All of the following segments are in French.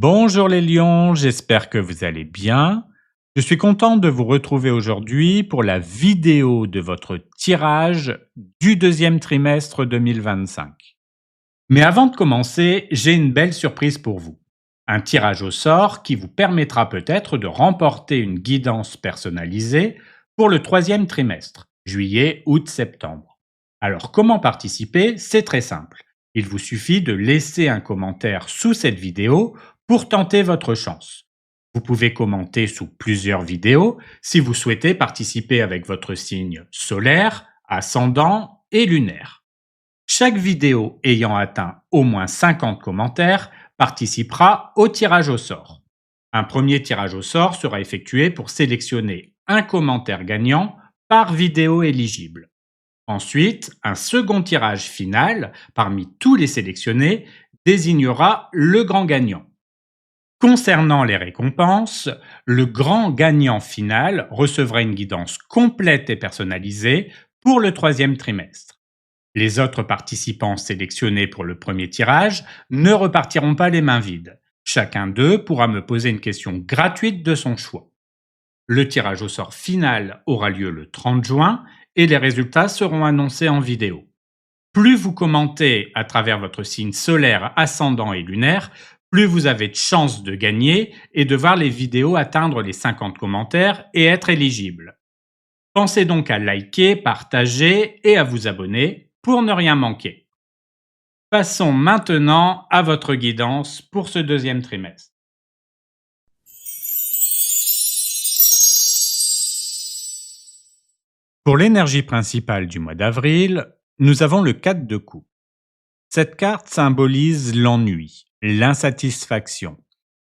Bonjour les lions, j'espère que vous allez bien. Je suis content de vous retrouver aujourd'hui pour la vidéo de votre tirage du deuxième trimestre 2025. Mais avant de commencer, j'ai une belle surprise pour vous. Un tirage au sort qui vous permettra peut-être de remporter une guidance personnalisée pour le troisième trimestre, juillet, août, septembre. Alors comment participer? C'est très simple. Il vous suffit de laisser un commentaire sous cette vidéo pour tenter votre chance. Vous pouvez commenter sous plusieurs vidéos si vous souhaitez participer avec votre signe solaire, ascendant et lunaire. Chaque vidéo ayant atteint au moins 50 commentaires participera au tirage au sort. Un premier tirage au sort sera effectué pour sélectionner un commentaire gagnant par vidéo éligible. Ensuite, un second tirage final parmi tous les sélectionnés désignera le grand gagnant. Concernant les récompenses, le grand gagnant final recevra une guidance complète et personnalisée pour le troisième trimestre. Les autres participants sélectionnés pour le premier tirage ne repartiront pas les mains vides. Chacun d'eux pourra me poser une question gratuite de son choix. Le tirage au sort final aura lieu le 30 juin et les résultats seront annoncés en vidéo. Plus vous commentez à travers votre signe solaire, ascendant et lunaire, plus vous avez de chances de gagner et de voir les vidéos atteindre les 50 commentaires et être éligibles. Pensez donc à liker, partager et à vous abonner pour ne rien manquer. Passons maintenant à votre guidance pour ce deuxième trimestre. Pour l'énergie principale du mois d'avril, nous avons le 4 de coupe. Cette carte symbolise l'ennui, l'insatisfaction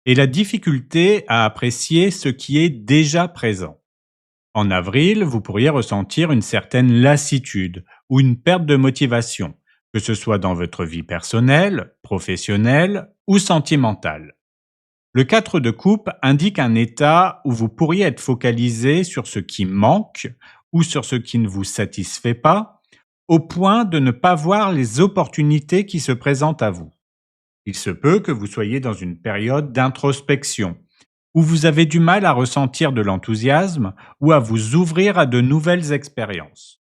et la difficulté à apprécier ce qui est déjà présent. En avril, vous pourriez ressentir une certaine lassitude ou une perte de motivation, que ce soit dans votre vie personnelle, professionnelle ou sentimentale. Le 4 de coupe indique un état où vous pourriez être focalisé sur ce qui manque ou sur ce qui ne vous satisfait pas, au point de ne pas voir les opportunités qui se présentent à vous. Il se peut que vous soyez dans une période d'introspection, où vous avez du mal à ressentir de l'enthousiasme ou à vous ouvrir à de nouvelles expériences.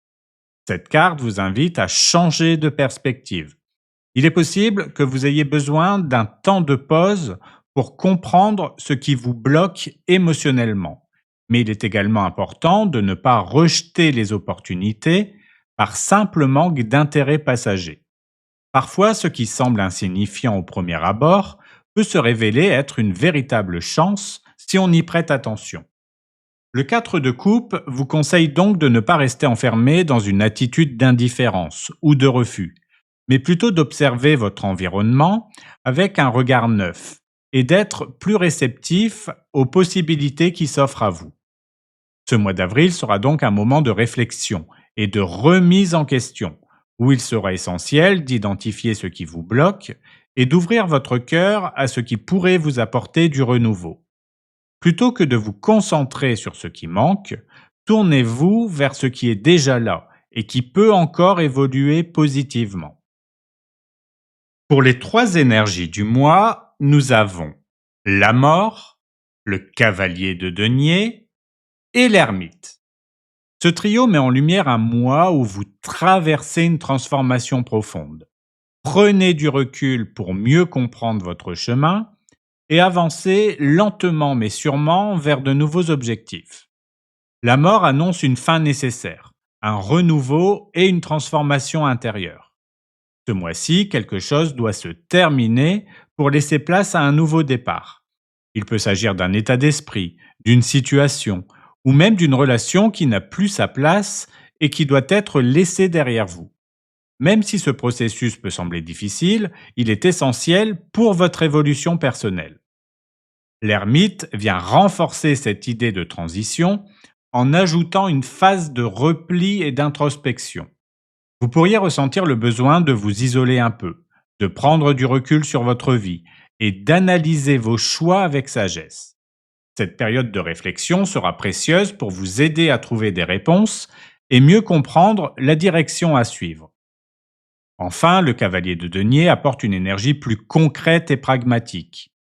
Cette carte vous invite à changer de perspective. Il est possible que vous ayez besoin d'un temps de pause pour comprendre ce qui vous bloque émotionnellement. Mais il est également important de ne pas rejeter les opportunités par simple manque d'intérêt passager. Parfois, ce qui semble insignifiant au premier abord peut se révéler être une véritable chance si on y prête attention. Le 4 de coupe vous conseille donc de ne pas rester enfermé dans une attitude d'indifférence ou de refus, mais plutôt d'observer votre environnement avec un regard neuf et d'être plus réceptif aux possibilités qui s'offrent à vous. Ce mois d'avril sera donc un moment de réflexion et de remise en question, où il sera essentiel d'identifier ce qui vous bloque et d'ouvrir votre cœur à ce qui pourrait vous apporter du renouveau. Plutôt que de vous concentrer sur ce qui manque, tournez-vous vers ce qui est déjà là et qui peut encore évoluer positivement. Pour les 3 énergies du mois, nous avons la mort, le cavalier de denier et l'ermite. Ce trio met en lumière un mois où vous traversez une transformation profonde. Prenez du recul pour mieux comprendre votre chemin et avancez lentement mais sûrement vers de nouveaux objectifs. La mort annonce une fin nécessaire, un renouveau et une transformation intérieure. Ce mois-ci, quelque chose doit se terminer pour laisser place à un nouveau départ. Il peut s'agir d'un état d'esprit, d'une situation, ou même d'une relation qui n'a plus sa place et qui doit être laissée derrière vous. Même si ce processus peut sembler difficile, il est essentiel pour votre évolution personnelle. L'ermite vient renforcer cette idée de transition en ajoutant une phase de repli et d'introspection. Vous pourriez ressentir le besoin de vous isoler un peu, de prendre du recul sur votre vie et d'analyser vos choix avec sagesse. Cette période de réflexion sera précieuse pour vous aider à trouver des réponses et mieux comprendre la direction à suivre. Enfin, le cavalier de denier apporte une énergie plus concrète et pragmatique.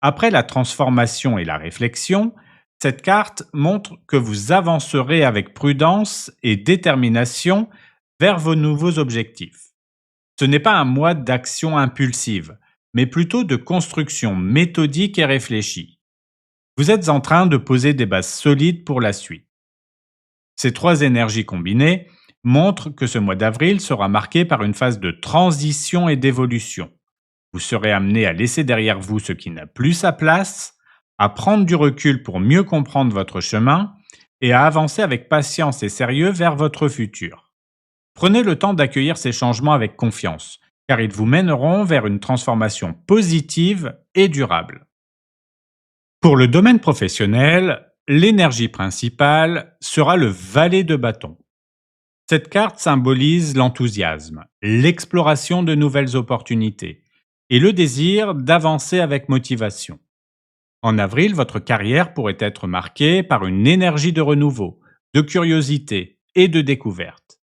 Après la transformation et la réflexion, cette carte montre que vous avancerez avec prudence et détermination vers vos nouveaux objectifs. Ce n'est pas un mois d'action impulsive, mais plutôt de construction méthodique et réfléchie. Vous êtes en train de poser des bases solides pour la suite. Ces trois énergies combinées montrent que ce mois d'avril sera marqué par une phase de transition et d'évolution. Vous serez amené à laisser derrière vous ce qui n'a plus sa place, à prendre du recul pour mieux comprendre votre chemin et à avancer avec patience et sérieux vers votre futur. Prenez le temps d'accueillir ces changements avec confiance, car ils vous mèneront vers une transformation positive et durable. Pour le domaine professionnel, l'énergie principale sera le valet de bâton. Cette carte symbolise l'enthousiasme, l'exploration de nouvelles opportunités et le désir d'avancer avec motivation. En avril, votre carrière pourrait être marquée par une énergie de renouveau, de curiosité et de découverte.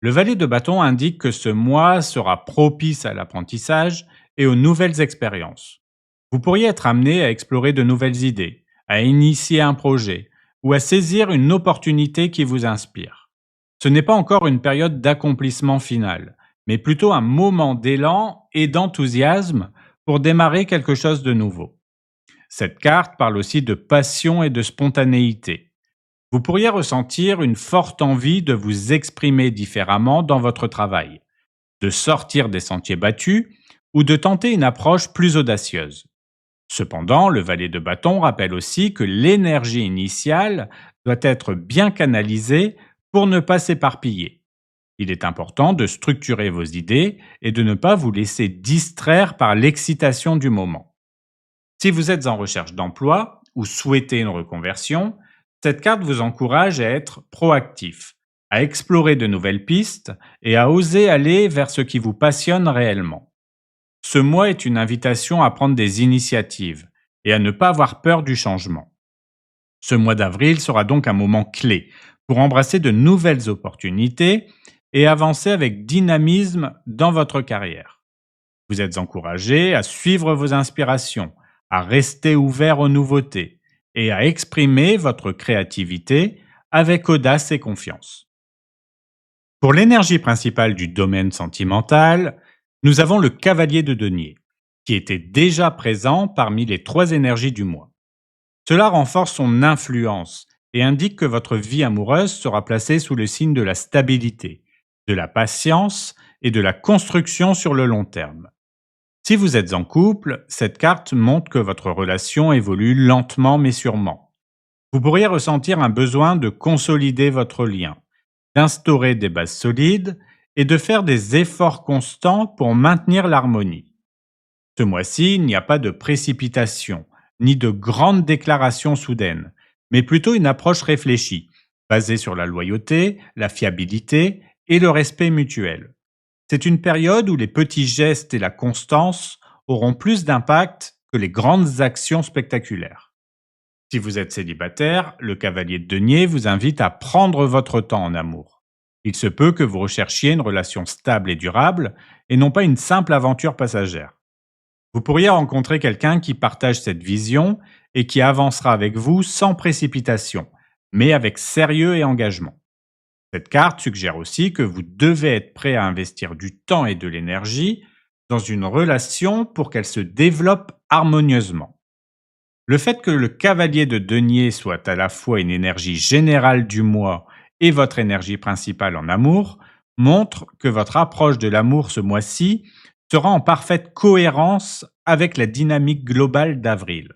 Le valet de bâton indique que ce mois sera propice à l'apprentissage et aux nouvelles expériences. Vous pourriez être amené à explorer de nouvelles idées, à initier un projet ou à saisir une opportunité qui vous inspire. Ce n'est pas encore une période d'accomplissement final, mais plutôt un moment d'élan et d'enthousiasme pour démarrer quelque chose de nouveau. Cette carte parle aussi de passion et de spontanéité. Vous pourriez ressentir une forte envie de vous exprimer différemment dans votre travail, de sortir des sentiers battus ou de tenter une approche plus audacieuse. Cependant, le valet de bâton rappelle aussi que l'énergie initiale doit être bien canalisée pour ne pas s'éparpiller. Il est important de structurer vos idées et de ne pas vous laisser distraire par l'excitation du moment. Si vous êtes en recherche d'emploi ou souhaitez une reconversion, cette carte vous encourage à être proactif, à explorer de nouvelles pistes et à oser aller vers ce qui vous passionne réellement. Ce mois est une invitation à prendre des initiatives et à ne pas avoir peur du changement. Ce mois d'avril sera donc un moment clé pour embrasser de nouvelles opportunités et avancer avec dynamisme dans votre carrière. Vous êtes encouragé à suivre vos inspirations, à rester ouvert aux nouveautés et à exprimer votre créativité avec audace et confiance. Pour l'énergie principale du domaine sentimental, nous avons le cavalier de denier, qui était déjà présent parmi les trois énergies du mois. Cela renforce son influence et indique que votre vie amoureuse sera placée sous le signe de la stabilité, de la patience et de la construction sur le long terme. Si vous êtes en couple, cette carte montre que votre relation évolue lentement mais sûrement. Vous pourriez ressentir un besoin de consolider votre lien, d'instaurer des bases solides et de faire des efforts constants pour maintenir l'harmonie. Ce mois-ci, il n'y a pas de précipitation, ni de grandes déclarations soudaines, mais plutôt une approche réfléchie, basée sur la loyauté, la fiabilité et le respect mutuel. C'est une période où les petits gestes et la constance auront plus d'impact que les grandes actions spectaculaires. Si vous êtes célibataire, le cavalier de denier vous invite à prendre votre temps en amour. Il se peut que vous recherchiez une relation stable et durable et non pas une simple aventure passagère. Vous pourriez rencontrer quelqu'un qui partage cette vision et qui avancera avec vous sans précipitation, mais avec sérieux et engagement. Cette carte suggère aussi que vous devez être prêt à investir du temps et de l'énergie dans une relation pour qu'elle se développe harmonieusement. Le fait que le cavalier de denier soit à la fois une énergie générale du mois et votre énergie principale en amour montre que votre approche de l'amour ce mois-ci sera en parfaite cohérence avec la dynamique globale d'avril.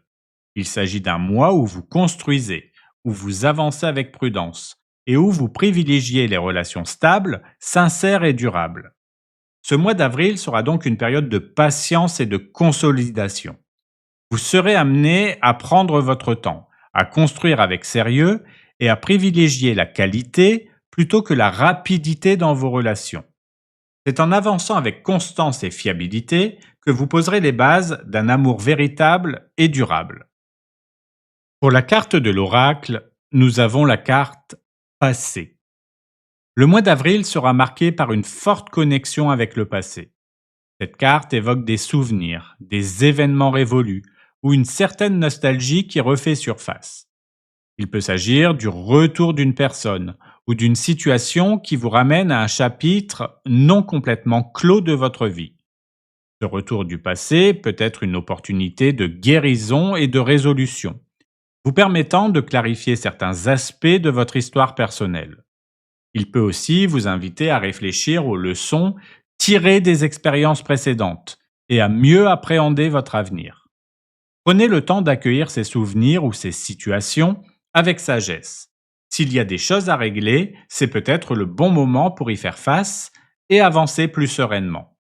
Il s'agit d'un mois où vous construisez, où vous avancez avec prudence et où vous privilégiez les relations stables, sincères et durables. Ce mois d'avril sera donc une période de patience et de consolidation. Vous serez amené à prendre votre temps, à construire avec sérieux et à privilégier la qualité plutôt que la rapidité dans vos relations. C'est en avançant avec constance et fiabilité que vous poserez les bases d'un amour véritable et durable. Pour la carte de l'oracle, nous avons la carte passé. Le mois d'avril sera marqué par une forte connexion avec le passé. Cette carte évoque des souvenirs, des événements révolus ou une certaine nostalgie qui refait surface. Il peut s'agir du retour d'une personne ou d'une situation qui vous ramène à un chapitre non complètement clos de votre vie. Ce retour du passé peut être une opportunité de guérison et de résolution, vous permettant de clarifier certains aspects de votre histoire personnelle. Il peut aussi vous inviter à réfléchir aux leçons tirées des expériences précédentes et à mieux appréhender votre avenir. Prenez le temps d'accueillir ces souvenirs ou ces situations avec sagesse. S'il y a des choses à régler, c'est peut-être le bon moment pour y faire face et avancer plus sereinement.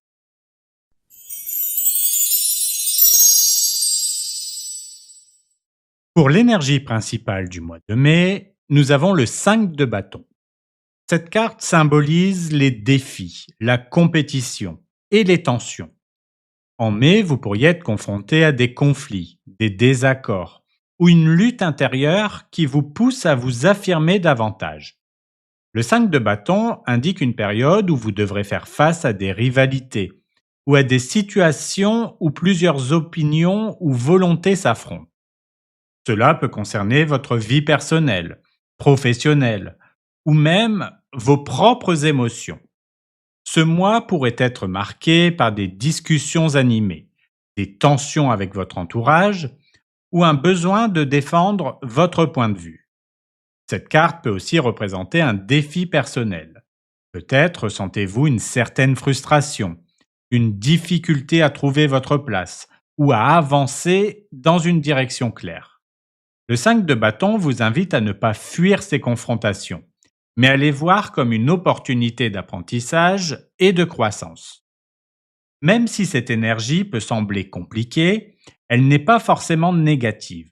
Pour l'énergie principale du mois de mai, nous avons le 5 de bâton. Cette carte symbolise les défis, la compétition et les tensions. En mai, vous pourriez être confronté à des conflits, des désaccords ou une lutte intérieure qui vous pousse à vous affirmer davantage. Le 5 de bâton indique une période où vous devrez faire face à des rivalités ou à des situations où plusieurs opinions ou volontés s'affrontent. Cela peut concerner votre vie personnelle, professionnelle ou même vos propres émotions. Ce mois pourrait être marqué par des discussions animées, des tensions avec votre entourage ou un besoin de défendre votre point de vue. Cette carte peut aussi représenter un défi personnel. Peut-être ressentez-vous une certaine frustration, une difficulté à trouver votre place ou à avancer dans une direction claire. Le 5 de bâton vous invite à ne pas fuir ces confrontations, mais à les voir comme une opportunité d'apprentissage et de croissance. Même si cette énergie peut sembler compliquée, elle n'est pas forcément négative.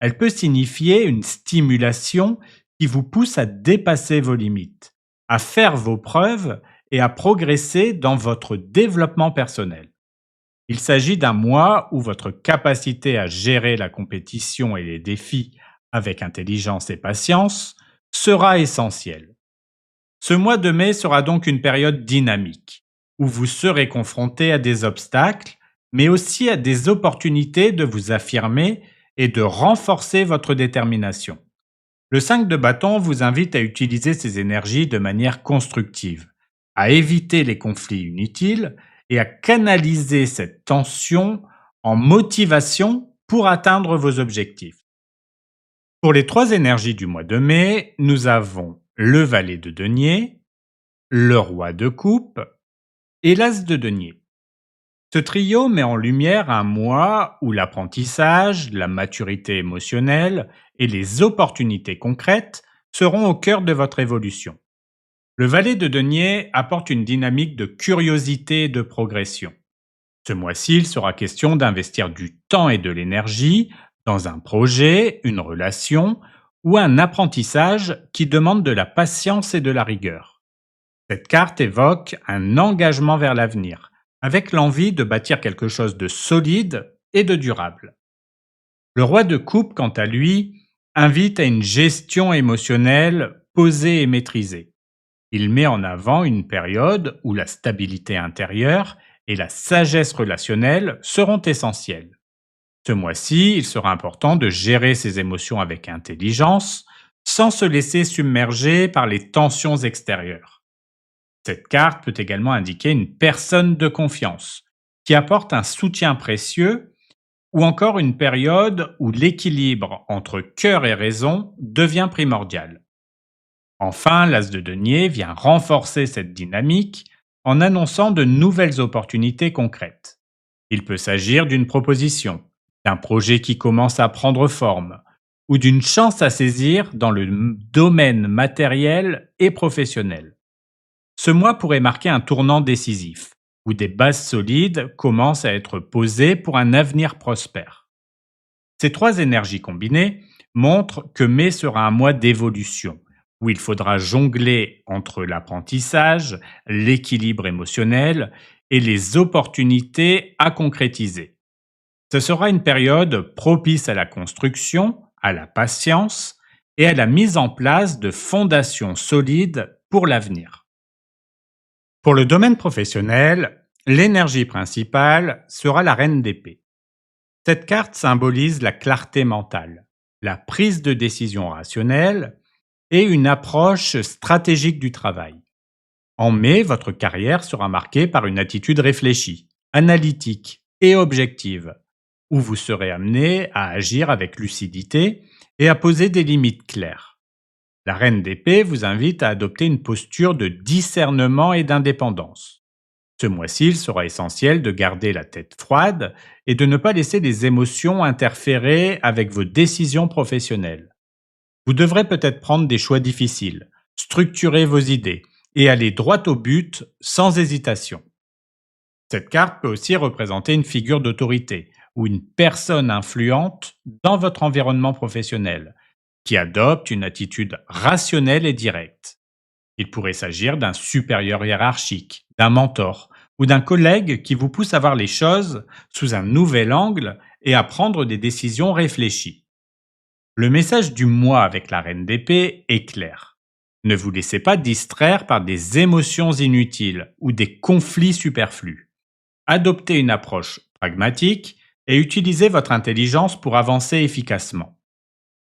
Elle peut signifier une stimulation qui vous pousse à dépasser vos limites, à faire vos preuves et à progresser dans votre développement personnel. Il s'agit d'un mois où votre capacité à gérer la compétition et les défis avec intelligence et patience sera essentielle. Ce mois de mai sera donc une période dynamique, où vous serez confronté à des obstacles, mais aussi à des opportunités de vous affirmer et de renforcer votre détermination. Le 5 de bâton vous invite à utiliser ces énergies de manière constructive, à éviter les conflits inutiles et à canaliser cette tension en motivation pour atteindre vos objectifs. Pour les trois énergies du mois de mai, nous avons le valet de denier, le roi de coupe et l'as de denier. Ce trio met en lumière un mois où l'apprentissage, la maturité émotionnelle et les opportunités concrètes seront au cœur de votre évolution. Le valet de denier apporte une dynamique de curiosité et de progression. Ce mois-ci, il sera question d'investir du temps et de l'énergie dans un projet, une relation ou un apprentissage qui demande de la patience et de la rigueur. Cette carte évoque un engagement vers l'avenir, avec l'envie de bâtir quelque chose de solide et de durable. Le roi de coupe, quant à lui, invite à une gestion émotionnelle posée et maîtrisée. Il met en avant une période où la stabilité intérieure et la sagesse relationnelle seront essentielles. Ce mois-ci, il sera important de gérer ses émotions avec intelligence, sans se laisser submerger par les tensions extérieures. Cette carte peut également indiquer une personne de confiance, qui apporte un soutien précieux, ou encore une période où l'équilibre entre cœur et raison devient primordial. Enfin, l'as de denier vient renforcer cette dynamique en annonçant de nouvelles opportunités concrètes. Il peut s'agir d'une proposition, d'un projet qui commence à prendre forme, ou d'une chance à saisir dans le domaine matériel et professionnel. Ce mois pourrait marquer un tournant décisif, où des bases solides commencent à être posées pour un avenir prospère. Ces trois énergies combinées montrent que mai sera un mois d'évolution, où il faudra jongler entre l'apprentissage, l'équilibre émotionnel et les opportunités à concrétiser. Ce sera une période propice à la construction, à la patience et à la mise en place de fondations solides pour l'avenir. Pour le domaine professionnel, l'énergie principale sera la reine d'épée. Cette carte symbolise la clarté mentale, la prise de décision rationnelle et une approche stratégique du travail. En mai, votre carrière sera marquée par une attitude réfléchie, analytique et objective, où vous serez amené à agir avec lucidité et à poser des limites claires. La reine d'épée vous invite à adopter une posture de discernement et d'indépendance. Ce mois-ci, il sera essentiel de garder la tête froide et de ne pas laisser les émotions interférer avec vos décisions professionnelles. Vous devrez peut-être prendre des choix difficiles, structurer vos idées et aller droit au but sans hésitation. Cette carte peut aussi représenter une figure d'autorité ou une personne influente dans votre environnement professionnel qui adopte une attitude rationnelle et directe. Il pourrait s'agir d'un supérieur hiérarchique, d'un mentor ou d'un collègue qui vous pousse à voir les choses sous un nouvel angle et à prendre des décisions réfléchies. Le message du mois avec la reine d'épée est clair. Ne vous laissez pas distraire par des émotions inutiles ou des conflits superflus. Adoptez une approche pragmatique et utilisez votre intelligence pour avancer efficacement.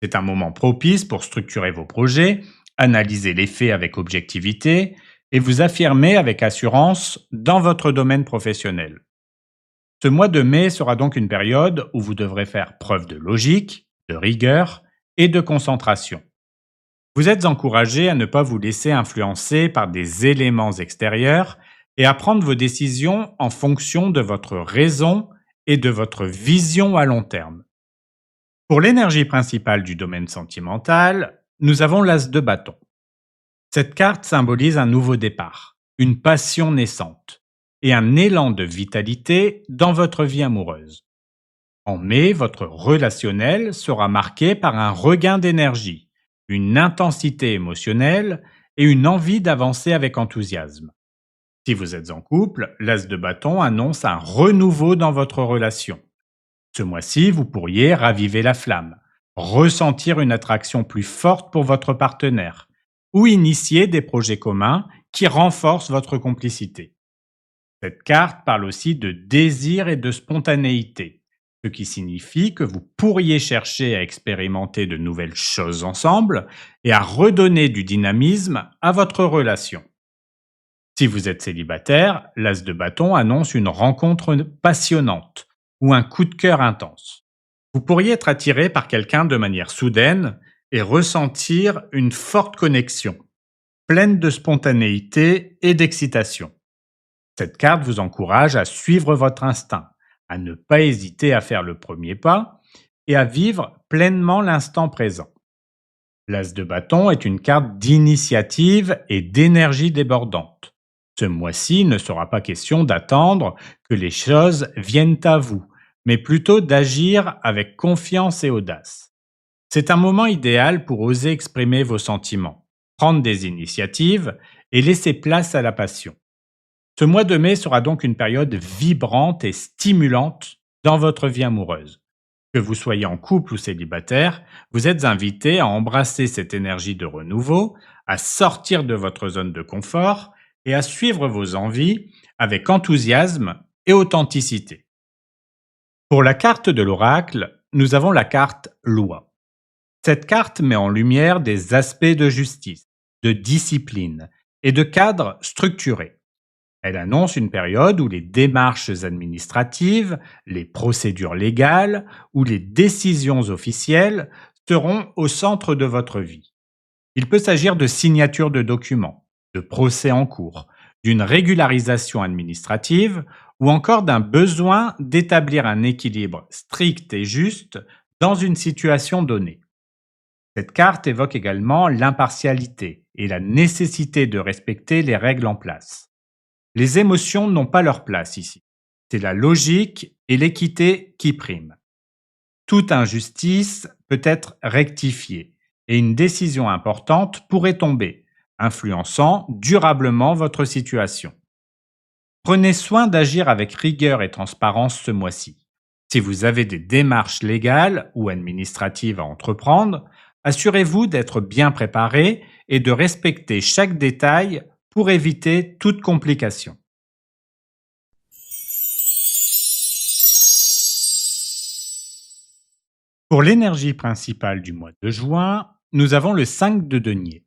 C'est un moment propice pour structurer vos projets, analyser les faits avec objectivité et vous affirmer avec assurance dans votre domaine professionnel. Ce mois de mai sera donc une période où vous devrez faire preuve de logique, de rigueur et de concentration. Vous êtes encouragé à ne pas vous laisser influencer par des éléments extérieurs et à prendre vos décisions en fonction de votre raison et de votre vision à long terme. Pour l'énergie principale du domaine sentimental, nous avons l'as de bâton. Cette carte symbolise un nouveau départ, une passion naissante et un élan de vitalité dans votre vie amoureuse. En mai, votre relationnel sera marqué par un regain d'énergie, une intensité émotionnelle et une envie d'avancer avec enthousiasme. Si vous êtes en couple, l'as de bâton annonce un renouveau dans votre relation. Ce mois-ci, vous pourriez raviver la flamme, ressentir une attraction plus forte pour votre partenaire ou initier des projets communs qui renforcent votre complicité. Cette carte parle aussi de désir et de spontanéité, ce qui signifie que vous pourriez chercher à expérimenter de nouvelles choses ensemble et à redonner du dynamisme à votre relation. Si vous êtes célibataire, l'as de bâton annonce une rencontre passionnante ou un coup de cœur intense. Vous pourriez être attiré par quelqu'un de manière soudaine et ressentir une forte connexion, pleine de spontanéité et d'excitation. Cette carte vous encourage à suivre votre instinct, à ne pas hésiter à faire le premier pas et à vivre pleinement l'instant présent. L'as de bâton est une carte d'initiative et d'énergie débordante. Ce mois-ci, il ne sera pas question d'attendre que les choses viennent à vous, mais plutôt d'agir avec confiance et audace. C'est un moment idéal pour oser exprimer vos sentiments, prendre des initiatives et laisser place à la passion. Ce mois de mai sera donc une période vibrante et stimulante dans votre vie amoureuse. Que vous soyez en couple ou célibataire, vous êtes invité à embrasser cette énergie de renouveau, à sortir de votre zone de confort et à suivre vos envies avec enthousiasme et authenticité. Pour la carte de l'oracle, nous avons la carte loi. Cette carte met en lumière des aspects de justice, de discipline et de cadre structuré. Elle annonce une période où les démarches administratives, les procédures légales ou les décisions officielles seront au centre de votre vie. Il peut s'agir de signatures de documents, de procès en cours, d'une régularisation administrative ou encore d'un besoin d'établir un équilibre strict et juste dans une situation donnée. Cette carte évoque également l'impartialité et la nécessité de respecter les règles en place. Les émotions n'ont pas leur place ici. C'est la logique et l'équité qui priment. Toute injustice peut être rectifiée et une décision importante pourrait tomber, influençant durablement votre situation. Prenez soin d'agir avec rigueur et transparence ce mois-ci. Si vous avez des démarches légales ou administratives à entreprendre, assurez-vous d'être bien préparé et de respecter chaque détail pour éviter toute complication. Pour l'énergie principale du mois de juin, nous avons le 5 de denier.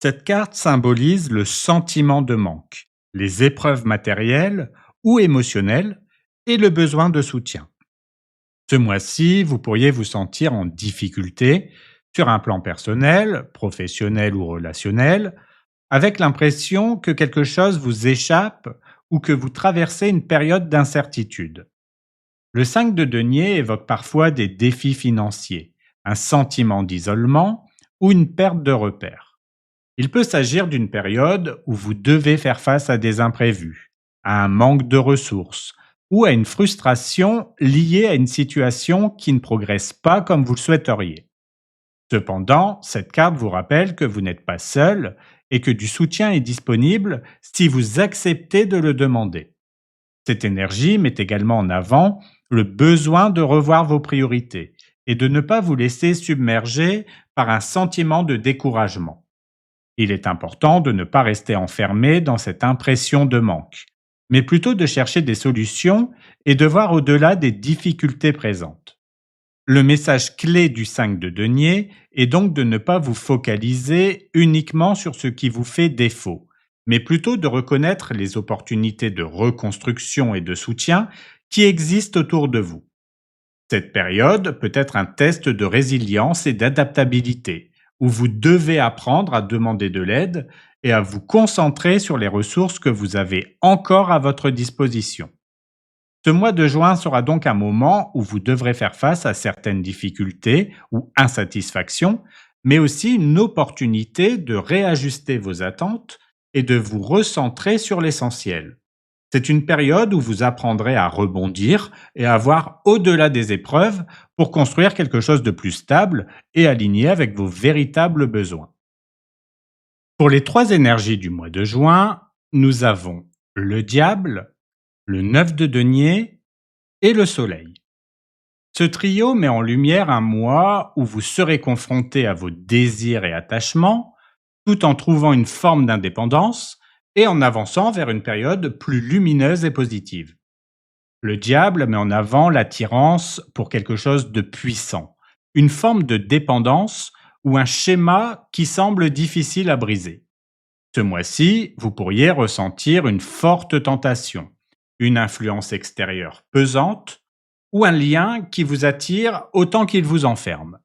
Cette carte symbolise le sentiment de manque, les épreuves matérielles ou émotionnelles et le besoin de soutien. Ce mois-ci, vous pourriez vous sentir en difficulté sur un plan personnel, professionnel ou relationnel, avec l'impression que quelque chose vous échappe ou que vous traversez une période d'incertitude. Le 5 de denier évoque parfois des défis financiers, un sentiment d'isolement ou une perte de repères. Il peut s'agir d'une période où vous devez faire face à des imprévus, à un manque de ressources ou à une frustration liée à une situation qui ne progresse pas comme vous le souhaiteriez. Cependant, cette carte vous rappelle que vous n'êtes pas seul et que du soutien est disponible si vous acceptez de le demander. Cette énergie met également en avant le besoin de revoir vos priorités et de ne pas vous laisser submerger par un sentiment de découragement. Il est important de ne pas rester enfermé dans cette impression de manque, mais plutôt de chercher des solutions et de voir au-delà des difficultés présentes. Le message clé du 5 de denier est donc de ne pas vous focaliser uniquement sur ce qui vous fait défaut, mais plutôt de reconnaître les opportunités de reconstruction et de soutien qui existent autour de vous. Cette période peut être un test de résilience et d'adaptabilité, où vous devez apprendre à demander de l'aide et à vous concentrer sur les ressources que vous avez encore à votre disposition. Ce mois de juin sera donc un moment où vous devrez faire face à certaines difficultés ou insatisfactions, mais aussi une opportunité de réajuster vos attentes et de vous recentrer sur l'essentiel. C'est une période où vous apprendrez à rebondir et à voir au-delà des épreuves pour construire quelque chose de plus stable et aligné avec vos véritables besoins. Pour les trois énergies du mois de juin, nous avons le diable, le 9 de denier et le soleil. Ce trio met en lumière un mois où vous serez confronté à vos désirs et attachements, tout en trouvant une forme d'indépendance et en avançant vers une période plus lumineuse et positive. Le diable met en avant l'attirance pour quelque chose de puissant, une forme de dépendance ou un schéma qui semble difficile à briser. Ce mois-ci, vous pourriez ressentir une forte tentation, une influence extérieure pesante ou un lien qui vous attire autant qu'il vous enferme.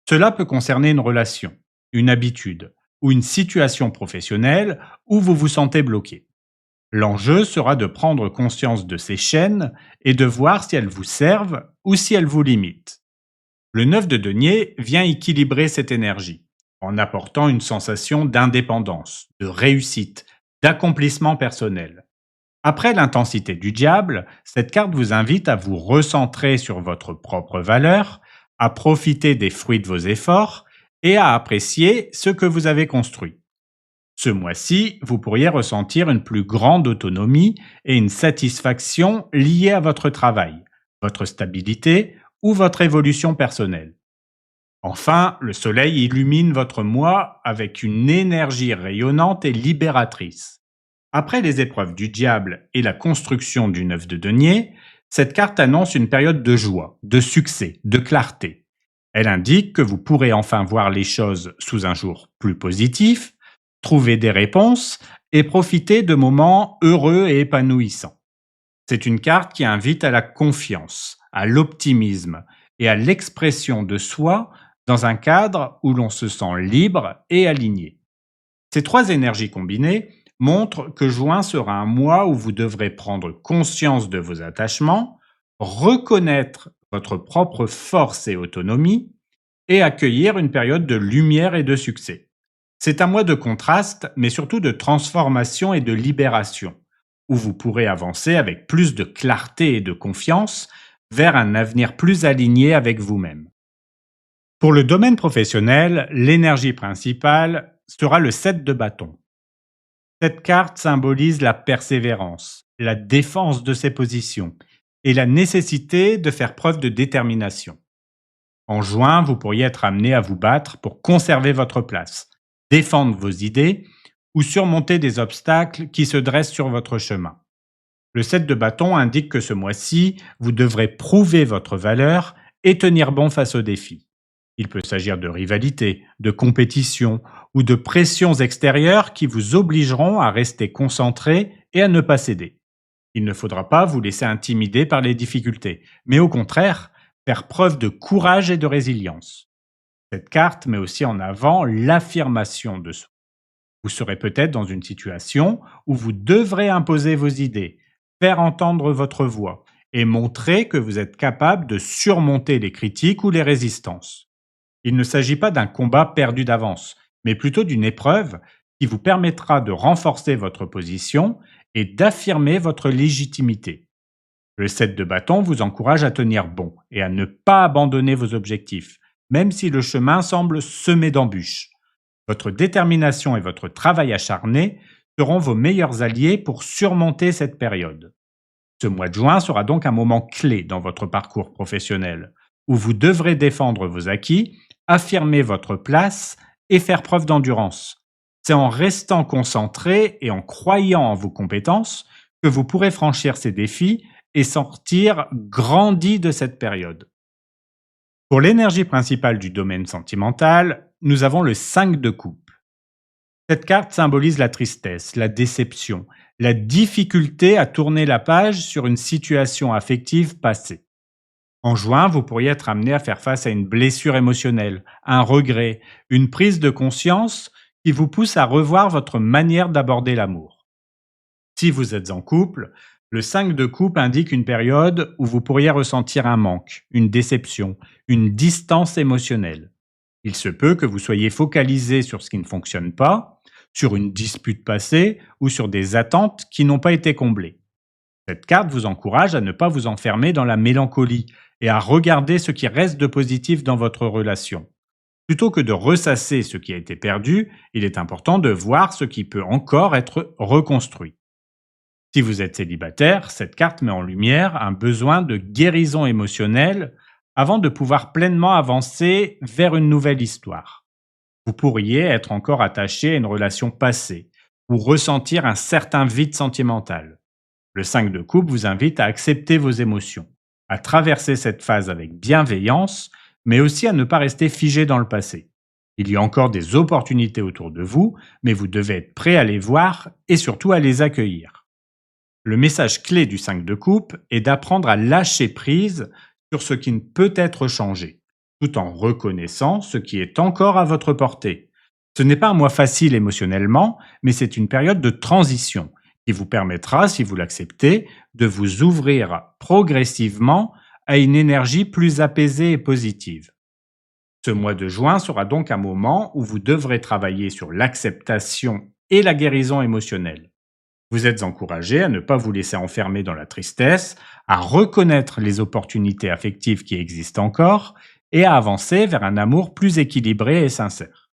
Cela peut concerner une relation, une habitude ou une situation professionnelle où vous vous sentez bloqué. L'enjeu sera de prendre conscience de ces chaînes et de voir si elles vous servent ou si elles vous limitent. Le 9 de denier vient équilibrer cette énergie en apportant une sensation d'indépendance, de réussite, d'accomplissement personnel. Après l'intensité du diable, cette carte vous invite à vous recentrer sur votre propre valeur, à profiter des fruits de vos efforts et à apprécier ce que vous avez construit. Ce mois-ci, vous pourriez ressentir une plus grande autonomie et une satisfaction liée à votre travail, votre stabilité ou votre évolution personnelle. Enfin, le soleil illumine votre mois avec une énergie rayonnante et libératrice. Après les épreuves du diable et la construction du 9 de denier, cette carte annonce une période de joie, de succès, de clarté. Elle indique que vous pourrez enfin voir les choses sous un jour plus positif, trouver des réponses et profiter de moments heureux et épanouissants. C'est une carte qui invite à la confiance, à l'optimisme et à l'expression de soi dans un cadre où l'on se sent libre et aligné. Ces trois énergies combinées montrent que juin sera un mois où vous devrez prendre conscience de vos attachements, reconnaître votre propre force et autonomie et accueillir une période de lumière et de succès. C'est un mois de contraste, mais surtout de transformation et de libération, où vous pourrez avancer avec plus de clarté et de confiance vers un avenir plus aligné avec vous-même. Pour le domaine professionnel, l'énergie principale sera le 7 de bâton. Cette carte symbolise la persévérance, la défense de ses positions et la nécessité de faire preuve de détermination. En juin, vous pourriez être amené à vous battre pour conserver votre place, défendre vos idées ou surmonter des obstacles qui se dressent sur votre chemin. Le 7 de bâton indique que ce mois-ci, vous devrez prouver votre valeur et tenir bon face aux défis. Il peut s'agir de rivalité, de compétition ou de pressions extérieures qui vous obligeront à rester concentré et à ne pas céder. Il ne faudra pas vous laisser intimider par les difficultés, mais au contraire, faire preuve de courage et de résilience. Cette carte met aussi en avant l'affirmation de soi. Vous serez peut-être dans une situation où vous devrez imposer vos idées, faire entendre votre voix et montrer que vous êtes capable de surmonter les critiques ou les résistances. Il ne s'agit pas d'un combat perdu d'avance, mais plutôt d'une épreuve qui vous permettra de renforcer votre position et d'affirmer votre légitimité. Le 7 de bâton vous encourage à tenir bon et à ne pas abandonner vos objectifs, même si le chemin semble semé d'embûches. Votre détermination et votre travail acharné seront vos meilleurs alliés pour surmonter cette période. Ce mois de juin sera donc un moment clé dans votre parcours professionnel, où vous devrez défendre vos acquis, affirmer votre place et faire preuve d'endurance. C'est en restant concentré et en croyant en vos compétences que vous pourrez franchir ces défis et sortir grandi de cette période. Pour l'énergie principale du domaine sentimental, nous avons le 5 de coupe. Cette carte symbolise la tristesse, la déception, la difficulté à tourner la page sur une situation affective passée. En juin, vous pourriez être amené à faire face à une blessure émotionnelle, un regret, une prise de conscience qui vous pousse à revoir votre manière d'aborder l'amour. Si vous êtes en couple, le 5 de coupe indique une période où vous pourriez ressentir un manque, une déception, une distance émotionnelle. Il se peut que vous soyez focalisé sur ce qui ne fonctionne pas, sur une dispute passée ou sur des attentes qui n'ont pas été comblées. Cette carte vous encourage à ne pas vous enfermer dans la mélancolie et à regarder ce qui reste de positif dans votre relation. Plutôt que de ressasser ce qui a été perdu, il est important de voir ce qui peut encore être reconstruit. Si vous êtes célibataire, cette carte met en lumière un besoin de guérison émotionnelle avant de pouvoir pleinement avancer vers une nouvelle histoire. Vous pourriez être encore attaché à une relation passée ou ressentir un certain vide sentimental. Le 5 de coupe vous invite à accepter vos émotions, à traverser cette phase avec bienveillance, mais aussi à ne pas rester figé dans le passé. Il y a encore des opportunités autour de vous, mais vous devez être prêt à les voir et surtout à les accueillir. Le message clé du 5 de coupe est d'apprendre à lâcher prise sur ce qui ne peut être changé, tout en reconnaissant ce qui est encore à votre portée. Ce n'est pas un mois facile émotionnellement, mais c'est une période de transition qui vous permettra, si vous l'acceptez, de vous ouvrir progressivement à une énergie plus apaisée et positive. Ce mois de juin sera donc un moment où vous devrez travailler sur l'acceptation et la guérison émotionnelle. Vous êtes encouragé à ne pas vous laisser enfermer dans la tristesse, à reconnaître les opportunités affectives qui existent encore et à avancer vers un amour plus équilibré et sincère.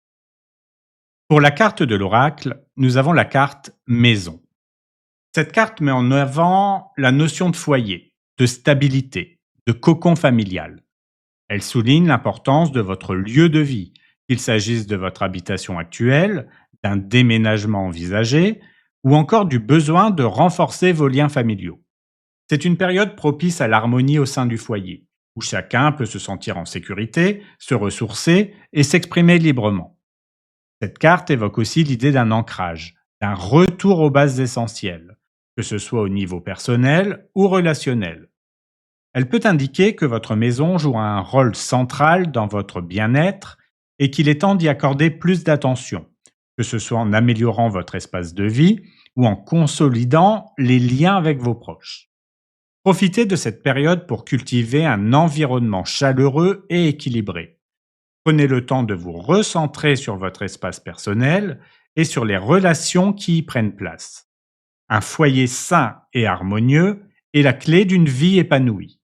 Pour la carte de l'oracle, nous avons la carte Maison. Cette carte met en avant la notion de foyer, de stabilité, de cocon familial. Elle souligne l'importance de votre lieu de vie, qu'il s'agisse de votre habitation actuelle, d'un déménagement envisagé, ou encore du besoin de renforcer vos liens familiaux. C'est une période propice à l'harmonie au sein du foyer, où chacun peut se sentir en sécurité, se ressourcer et s'exprimer librement. Cette carte évoque aussi l'idée d'un ancrage, d'un retour aux bases essentielles, que ce soit au niveau personnel ou relationnel. Elle peut indiquer que votre maison joue un rôle central dans votre bien-être et qu'il est temps d'y accorder plus d'attention, que ce soit en améliorant votre espace de vie ou en consolidant les liens avec vos proches. Profitez de cette période pour cultiver un environnement chaleureux et équilibré. Prenez le temps de vous recentrer sur votre espace personnel et sur les relations qui y prennent place. Un foyer sain et harmonieux est la clé d'une vie épanouie.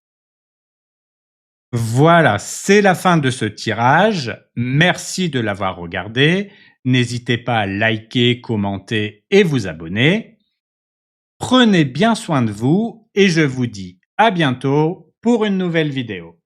Voilà, c'est la fin de ce tirage. Merci de l'avoir regardé. N'hésitez pas à liker, commenter et vous abonner. Prenez bien soin de vous et je vous dis à bientôt pour une nouvelle vidéo.